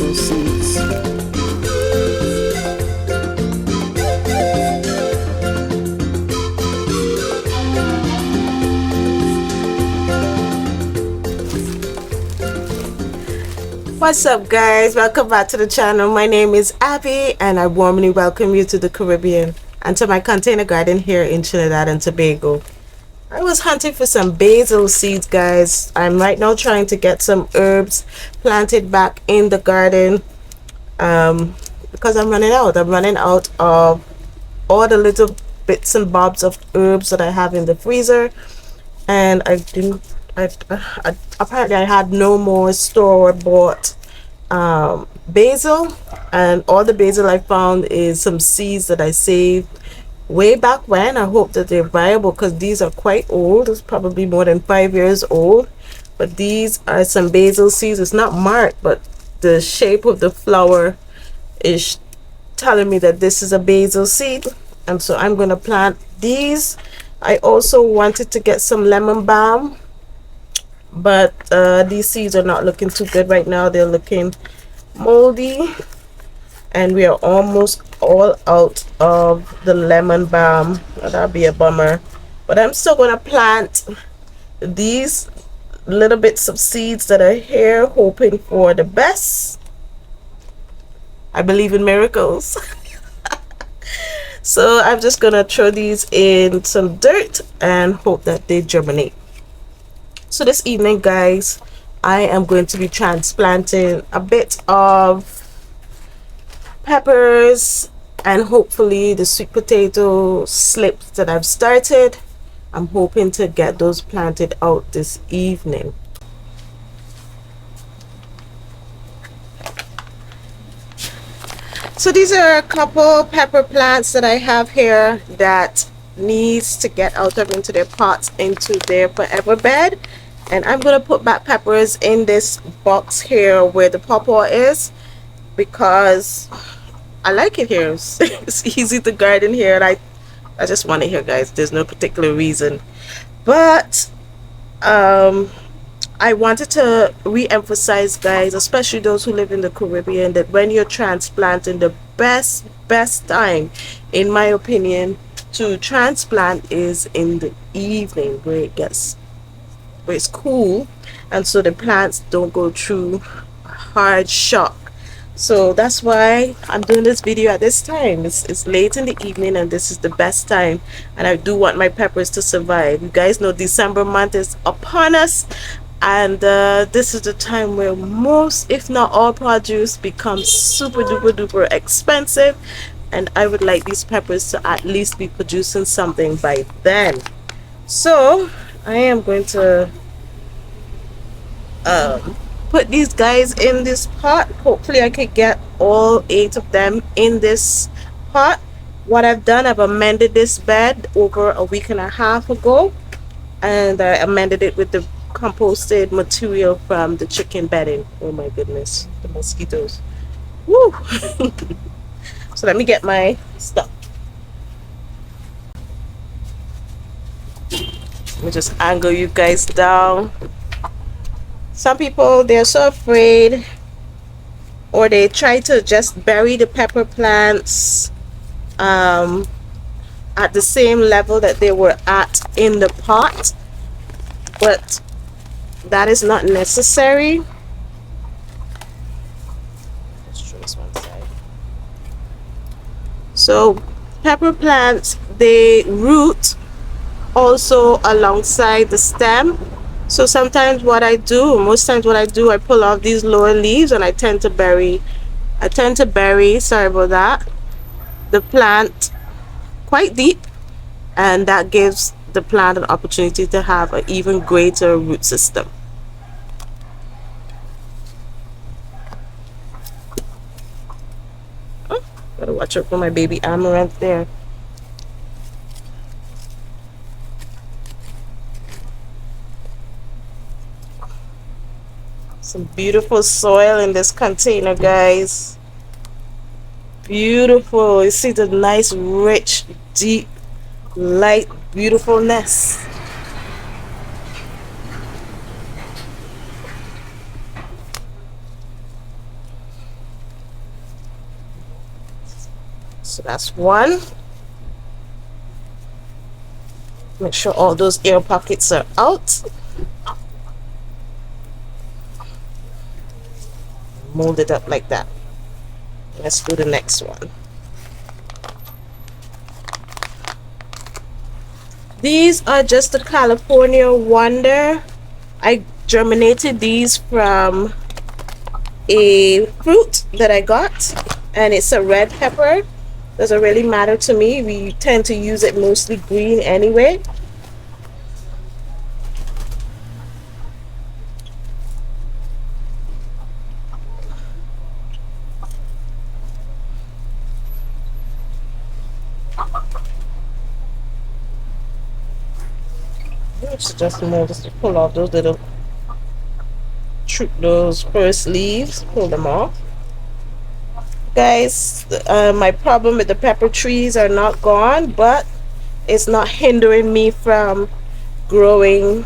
basil seeds. What's up, guys? Welcome back to the channel. My name is Abby and I warmly welcome you to the Caribbean and to my container garden here in Trinidad and Tobago. I was hunting for some basil seeds, guys. I'm right now trying to get some herbs planted back in the garden because I'm running out. I'm running out of all the little bits and bobs of herbs that I have in the freezer, and apparently I had no more store-bought basil, and all the basil I found is some seeds that I saved way back when. I hope that they're viable because these are quite old. It's probably more than 5 years old, but these are some basil seeds. It's not marked, but the shape of the flower is telling me that this is a basil seed, and so I'm going to plant these. I also wanted to get some lemon balm, but these seeds are not looking too good right now. They're looking moldy, and we are almost all out of the lemon balm. That'll be a bummer, but I'm still going to plant these little bits of seeds that are here, hoping for the best. I believe in miracles. So I'm just gonna throw these in some dirt and hope that they germinate. So this evening, guys, I am going to be transplanting a bit of peppers and hopefully the sweet potato slips that I've started. I'm hoping to get those planted out this evening. So these are a couple pepper plants that I have here that needs to get out of into their pots, into their forever bed, and I'm going to put back peppers in this box here where the pawpaw is because I like it here. It's easy to garden here, and I just want it here, guys. There's no particular reason, but I wanted to re-emphasize, guys, especially those who live in the Caribbean, that when you're transplanting, the best time, in my opinion, to transplant is in the evening where it's cool, and so the plants don't go through hard shock. So that's why I'm doing this video at this time. It's late in the evening and this is the best time, and I do want my peppers to survive. You guys know December month is upon us, and this is the time where most, if not all, produce becomes super duper expensive, and I would like these peppers to at least be producing something by then. So I am going to put these guys in this pot. Hopefully I could get all 8 of them in this pot. What I've done, I've amended this bed over a week and a half ago, and I amended it with the composted material from the chicken bedding. Oh my goodness, the mosquitoes. Woo! So let me get my stuff. Let me just angle you guys down. Some people, they're so afraid, or they try to just bury the pepper plants at the same level that they were at in the pot, but that is not necessary. Let's try this one side. So pepper plants, they root also alongside the stem. So sometimes what I do, most times what I do, I pull off these lower leaves and I tend to bury, sorry about that, the plant quite deep, and that gives the plant an opportunity to have an even greater root system. Oh, gotta watch out for my baby amaranth there. Some beautiful soil in this container, guys. Beautiful. You see the nice, rich, deep, light, beautifulness. So that's one. Make sure all those air pockets are out. Mold it up like that. Let's do the next one. These are just the California Wonder. I germinated these from a fruit that I got, and it's a red pepper. Doesn't really matter to me. We tend to use it mostly green anyway. Let's just mold this to pull off those little those first leaves, pull them off. Guys, my problem with the pepper trees are not gone, but it's not hindering me from growing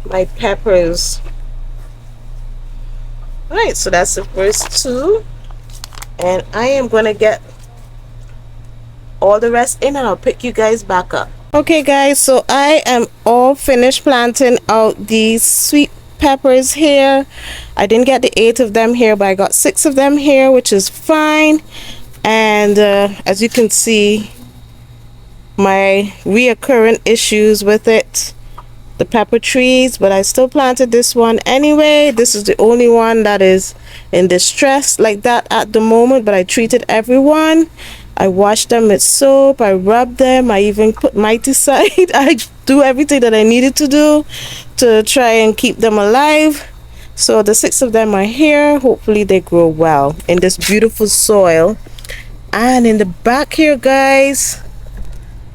my peppers. Alright, so that's the first two, and I am gonna get all the rest in and I'll pick you guys back up. Okay guys, so I am all finished planting out these sweet peppers here. I didn't get the 8 of them here, but I got 6 of them here, which is fine. And as you can see, my reoccurring issues with it, the pepper trees, but I still planted this one anyway. This is the only one that is in distress like that at the moment, but I treated everyone. I washed them with soap, I rubbed them, I even put miticide. I do everything that I needed to do to try and keep them alive. So the 6 of them are here. Hopefully they grow well in this beautiful soil. And in the back here, guys,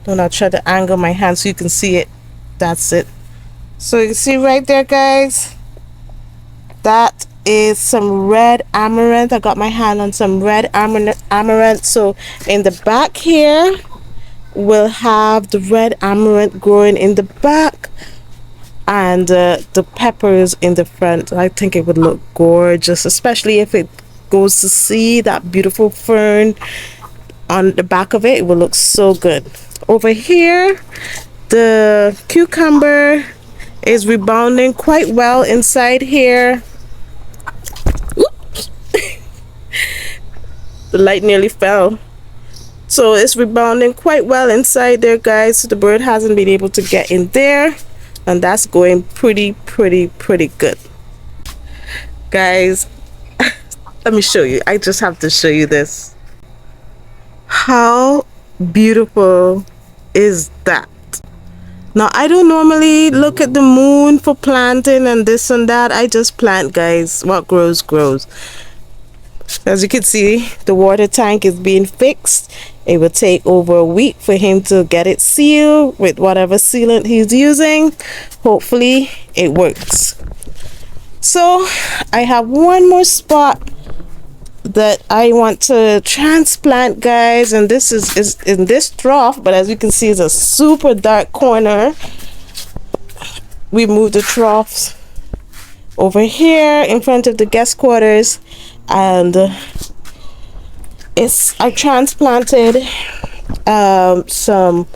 don't I try to angle my hand so you can see it. That's it. So you see right there, guys, that is some red amaranth. I got my hand on some red amaranth. So in the back here, we'll have the red amaranth growing in the back, and the peppers in the front. I think it would look gorgeous, especially if it goes to see that beautiful fern on the back of it. It will look so good. Over here, the cucumber is rebounding quite well inside here. Oops. The light nearly fell. So it's rebounding quite well inside there, guys. So the bird hasn't been able to get in there, and that's going pretty good, guys. Let me show you. I just have to show you this. How beautiful is that? Now, I don't normally look at the moon for planting and this and that. I just plant, guys. What grows, grows. As you can see, the water tank is being fixed. It will take over a week for him to get it sealed with whatever sealant he's using. Hopefully, it works. So, I have one more spot that I want to transplant, guys, and this is in this trough, but as you can see, it's a super dark corner. We moved the troughs over here in front of the guest quarters, and I transplanted some,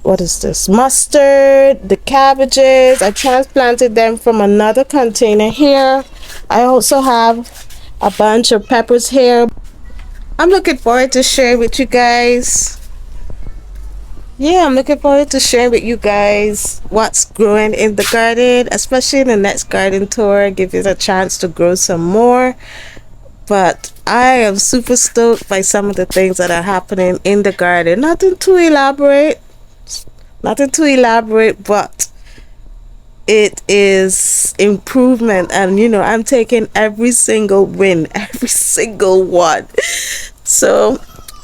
what is this, mustard, the cabbages. I transplanted them from another container here. I also have a bunch of peppers here. I'm looking forward to share with you guys. Yeah, I'm looking forward to share with you guys what's growing in the garden, especially in the next garden tour. Give you a chance to grow some more. But I am super stoked by some of the things that are happening in the garden. Nothing too elaborate, but it is improvement, and you know, I'm taking every single win, every single one. So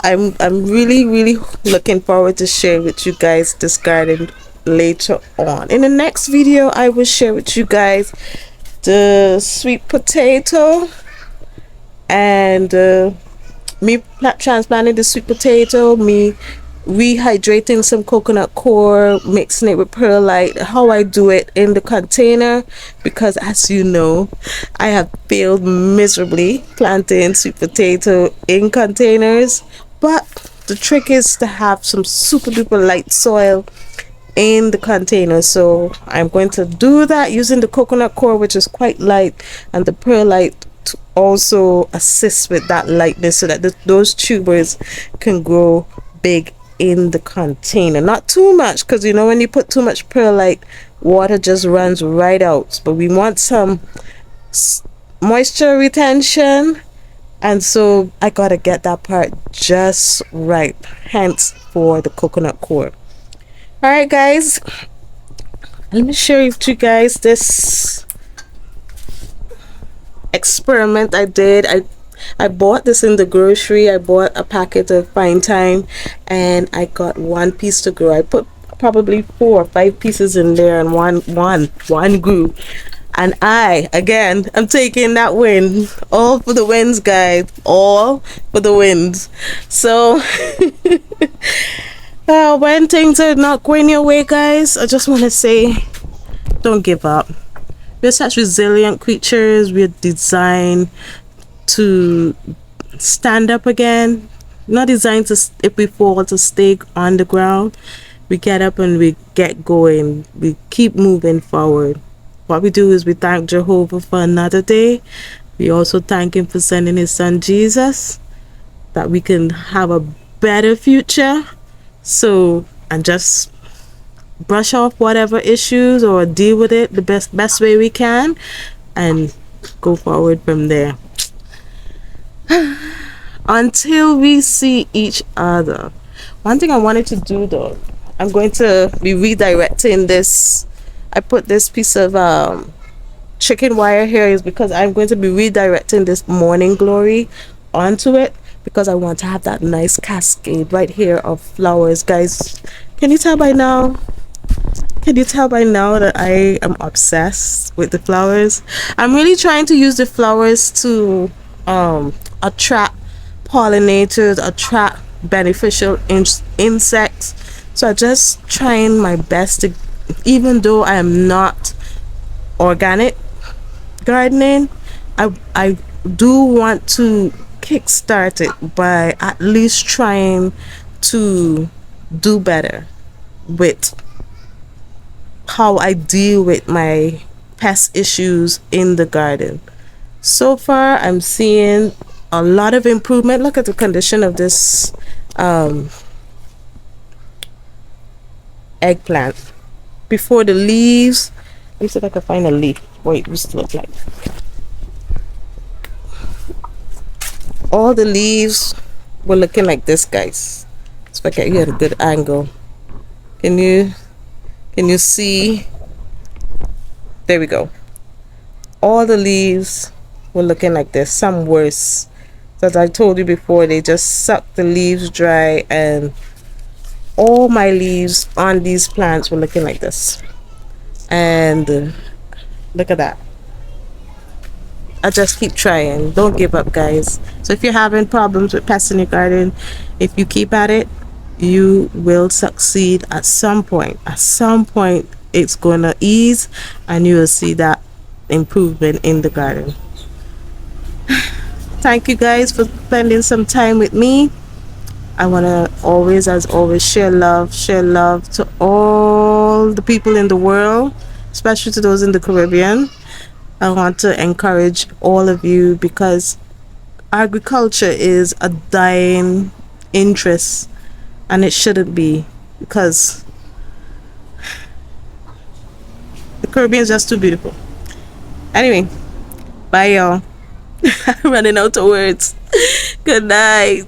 I'm really looking forward to share with you guys this garden later on. In the next video, I will share with you guys the sweet potato and me transplanting the sweet potato, me rehydrating some coconut coir, mixing it with perlite, how I do it in the container, because as you know, I have failed miserably planting sweet potato in containers, But the trick is to have some super duper light soil in the container. So I'm going to do that using the coconut coir, which is quite light, and the perlite to also assist with that lightness so that those tubers can grow big in the container. Not too much, because you know when you put too much perlite, water just runs right out. But we want some moisture retention, and so I gotta get that part just right, hence for the coconut coir. All right guys, let me share with you guys this experiment I did. I bought this in the grocery. I bought a packet of Fine Thyme, and I got one piece to grow. I put probably 4 or 5 pieces in there, and one grew. And I'm taking that win. All for the wins, guys. All for the wins. So when things are not going your way, guys, I just want to say, don't give up. We're such resilient creatures. We're designed to stand up again. Not designed to, if we fall, to stay on the ground. We get up and we get going. We keep moving forward. What we do is we thank Jehovah for another day. We also thank him for sending his son Jesus, that we can have a better future. So, and just brush off whatever issues or deal with it the best way we can, and go forward from there. Until we see each other. One thing I wanted to do though, I'm going to be redirecting this. I put this piece of chicken wire here is because I'm going to be redirecting this morning glory onto it, because I want to have that nice cascade right here of flowers. Guys, can you tell by now? Can you tell by now that I am obsessed with the flowers? I'm really trying to use the flowers to attract pollinators, attract beneficial insects. So I'm just trying my best to, even though I am not organic gardening, I do want to kickstart it by at least trying to do better with how I deal with my pest issues in the garden. So far I'm seeing a lot of improvement. Look at the condition of this eggplant. Before the leaves, let me see if I can find a leaf. Wait, what does it look like? All the leaves were looking like this, guys. So I can get a good angle. Can you see? There we go. All the leaves were looking like this, some worse. So as I told you before, they just suck the leaves dry, and all my leaves on these plants were looking like this. And look at that. I just keep trying. Don't give up, guys. So if you're having problems with pests in your garden, if you keep at it, you will succeed at some point. At some point it's gonna ease, and you will see that improvement in the garden. Thank you guys for spending some time with me. I want to always, as always, share love to all the people in the world, especially to those in the Caribbean. I want to encourage all of you, because agriculture is a dying interest, and it shouldn't be, because the Caribbean is just too beautiful. Anyway, bye y'all. I'm running out of words. Good night.